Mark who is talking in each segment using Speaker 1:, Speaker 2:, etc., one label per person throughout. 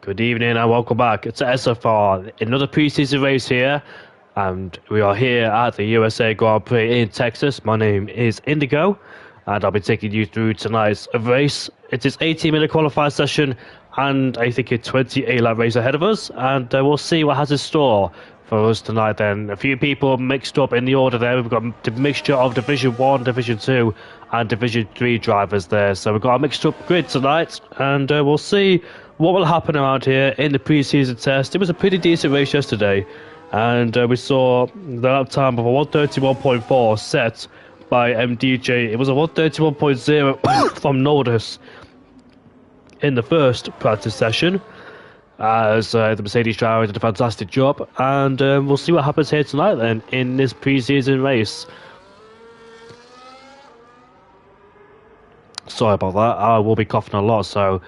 Speaker 1: Good evening and welcome back to SFR, another preseason race here, and we are here at the USA Grand Prix in Texas. My name is Indigo, and I'll be taking you through tonight's race. It is 18-minute qualifying session, and I think a 28-lap race ahead of us, and we'll see what has in store for us tonight then. A few people mixed up in the order there. We've got the mixture of Division 1, Division 2 and Division 3 drivers there. So we've got a mixed up grid tonight, and we'll see what will happen around here in the pre-season test. It was a pretty decent race yesterday, and we saw the lap time of a 131.4 set by MDJ. It was a 131.0 from Nordis in the first practice session, as the Mercedes driver did a fantastic job, and we'll see what happens here tonight then in this pre-season race. Sorry about that, I will be coughing a lot, so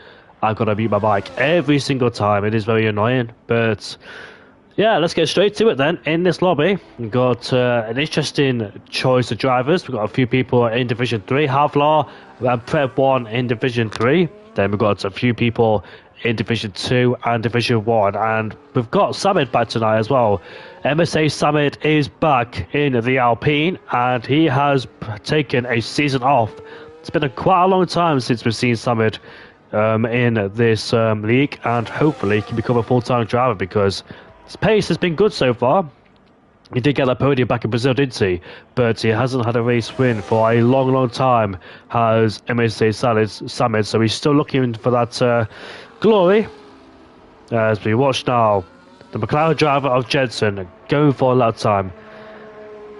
Speaker 1: I've got to mute my mic every single time. It is very annoying, but yeah, let's get straight to it then. In this lobby, we've got an interesting choice of drivers. We've got a few people in Division 3, Havlar and Prep 1 in Division 3. Then we've got a few people in Division 2 and Division 1. And we've got Samit back tonight as well. MSA Samit is back in the Alpine, and he has taken a season off. It's been quite a long time since we've seen Samit in this league, and hopefully he can become a full-time driver because his pace has been good so far. He did get that podium back in Brazil, didn't he? But he hasn't had a race win for a long time, has MSA Samit, so he's still looking for that glory. As we watch now, the McLaren driver of Jensen going for a lap time.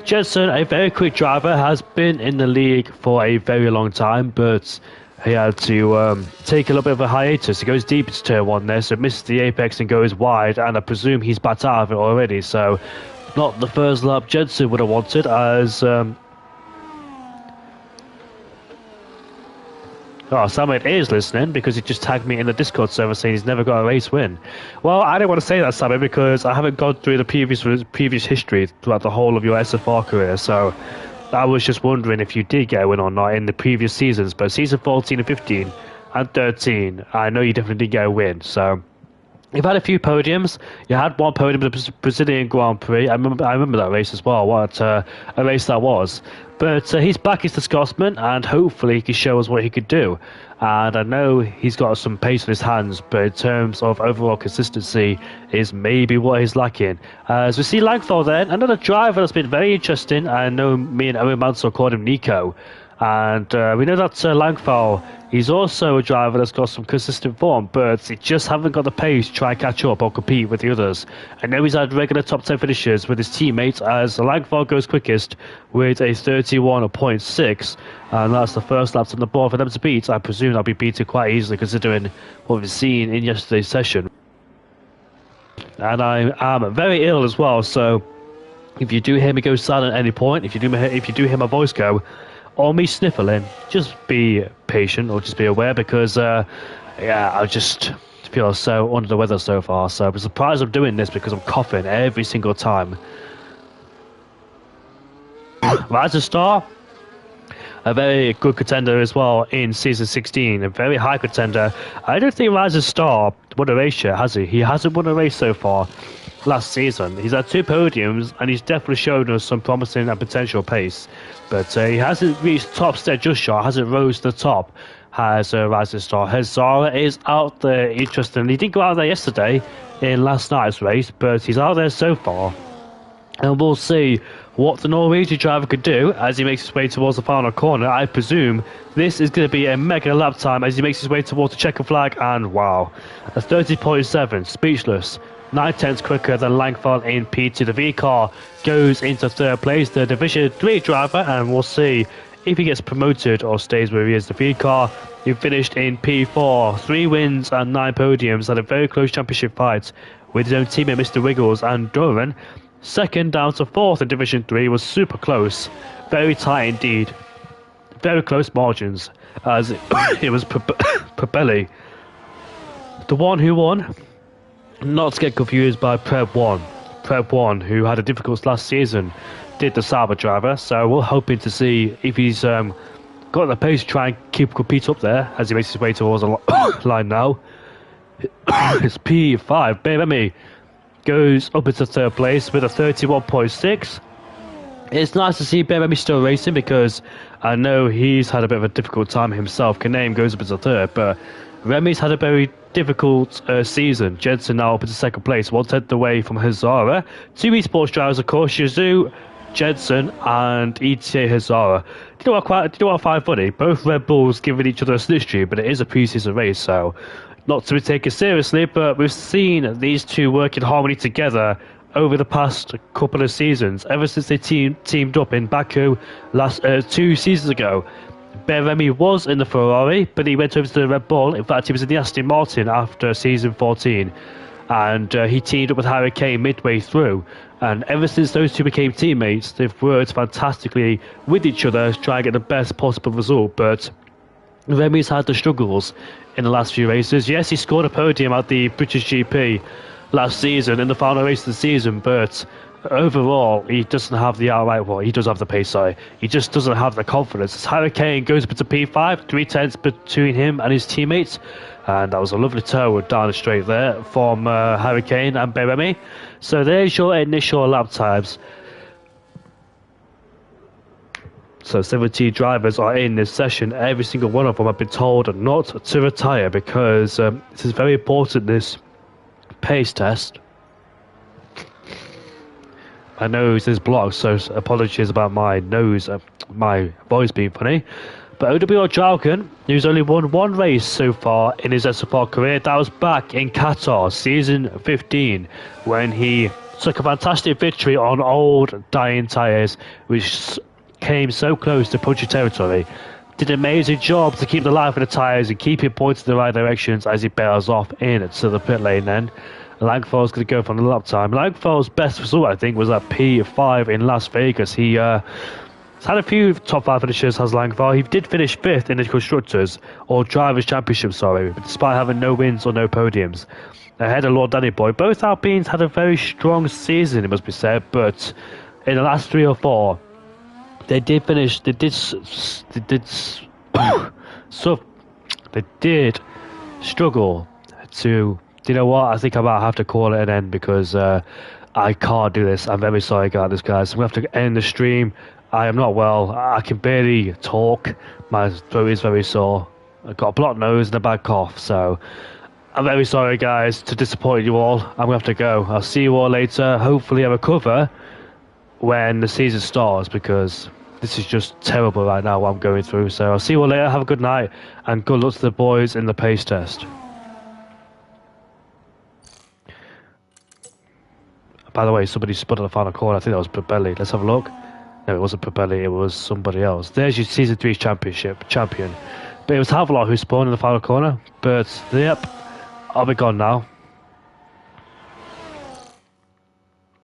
Speaker 1: Jensen, a very quick driver, has been in the league for a very long time, but he had to take a little bit of a hiatus. He goes deep into turn 1 there, so misses the apex and goes wide, and I presume he's backed out of it already, so not the first lap Jensen would have wanted, as Samit is listening, because he just tagged me in the Discord server saying he's never got a race win. Well, I don't want to say that, Samit, because I haven't gone through the previous history throughout the whole of your SFR career, so I was just wondering if you did get a win or not in the previous seasons, but season 14 and 15 and 13, I know you definitely did get a win. So you've had a few podiums. You had one podium in the Brazilian Grand Prix. I remember that race as well. What a race that was. But he's back as the Scotsman, and hopefully he can show us what he could do. And I know he's got some pace in his hands, but in terms of overall consistency is maybe what he's lacking. As we see Langfall then, another driver that's been very interesting. I know me and Owen Mansell called him Nico. And we know that Langfall, he's also a driver that's got some consistent form, but he just haven't got the pace to try and catch up or compete with the others. I know he's had regular top 10 finishes with his teammates, as Langfall goes quickest with a 31.6, and that's the first lap on the board for them to beat. I presume they'll be beaten quite easily considering what we've seen in yesterday's session. And I am very ill as well, so if you do hear me go silent at any point, if you do hear my voice go, or me sniffling, just be patient or just be aware, because I just feel so under the weather so far. So I'm surprised I'm doing this because I'm coughing every single time. Rise of Star, a very good contender as well in season 16, a very high contender. I don't think Rise of Star won a race yet, has he? He hasn't won a race so far last season. He's had 2 podiums, and he's definitely shown us some promising and potential pace, but he hasn't reached top step just short, hasn't rose to the top, has Rising Star. Hazara is out there, interestingly. He didn't go out there yesterday in last night's race, but he's out there so far, and we'll see what the Norwegian driver could do as he makes his way towards the final corner. I presume this is going to be a mega lap time as he makes his way towards the checkered flag, and wow, a 30.7, speechless. 9/10 quicker than Langfall in P2. The V car goes into 3rd place, the Division 3 driver, and we'll see if he gets promoted or stays where he is. The V car, he finished in P4, 3 wins and 9 podiums, had a very close championship fight with his own teammate Mr. Wiggles and Doran. 2nd down to 4th in Division 3 was super close, very tight indeed, very close margins, as it was Propelli, the one who won. Not to get confused by Prep 1. Prep 1, who had a difficult last season, did the Sauber driver, so we're hoping to see if he's got the pace to try and compete up there as he makes his way towards the line now. It's P5. Beremy goes up into third place with a 31.6. It's nice to see Beremy still racing because I know he's had a bit of a difficult time himself. Kaname goes up into third, but Remy's had a very difficult season. Jensen now up into second place, 1/10 away from Hazara. Two esports drivers, of course, Yazoo, Jensen, and ETA Hazara. Do you know what I find funny? Both Red Bulls giving each other a snitch streak, but it is a pre-season race, so not to be taken seriously. But we've seen these two work in harmony together over the past couple of seasons, ever since they teamed up in Baku 2 seasons ago. Beremy was in the Ferrari, but he went over to the Red Bull. In fact, he was in the Aston Martin after season 14, and he teamed up with Harry Kane midway through. And ever since those two became teammates, they've worked fantastically with each other to try and get the best possible result. But Remy's had the struggles in the last few races. Yes, he scored a podium at the British GP last season in the final race of the season, but overall he doesn't have the outright, well, he does have the pace, sorry, he just doesn't have the confidence. As Harry Kane goes up to P5, 3/10 between him and his teammates, and that was a lovely toe down the straight there from Harry Kane and Beremy. So there's your initial lap times. So 17 drivers are in this session. Every single one of them have been told not to retire because this is very important, this pace test. My nose is blocked, so apologies about my nose, my voice being funny. But OWL Jalkin, who's only won one race so far in his SFR career, that was back in Qatar, season 15, when he took a fantastic victory on old dying tyres, which came so close to punchy territory. Did an amazing job to keep the life of the tyres and keep it pointed in the right directions as he bails off into the pit lane then. Langfell's going to go for the lap time. Langfell's best result, I think, was at P5 in Las Vegas. He's had a few top 5 finishes, has Langfell. He did finish 5th in the Constructors, or Drivers' Championship, sorry, despite having no wins or no podiums. Ahead of Lord Danny Boy. Both Alpines had a very strong season, it must be said, but in the last 3 or 4, they did struggle to... You know what? I think I might have to call it an end because I can't do this. I'm very sorry about this, guys. I'm going to have to end the stream. I am not well. I can barely talk. My throat is very sore. I've got a blocked nose and a bad cough. So I'm very sorry, guys, to disappoint you all. I'm going to have to go. I'll see you all later. Hopefully I recover when the season starts because this is just terrible right now what I'm going through. So I'll see you all later. Have a good night and good luck to the boys in the pace test. By the way, somebody spotted the final corner. I think that was Propelli. Let's have a look. No, it wasn't Propelli. It was somebody else. There's your Season 3 championship champion. But it was Havelock who spawned in the final corner. But, yep, I'll be gone now.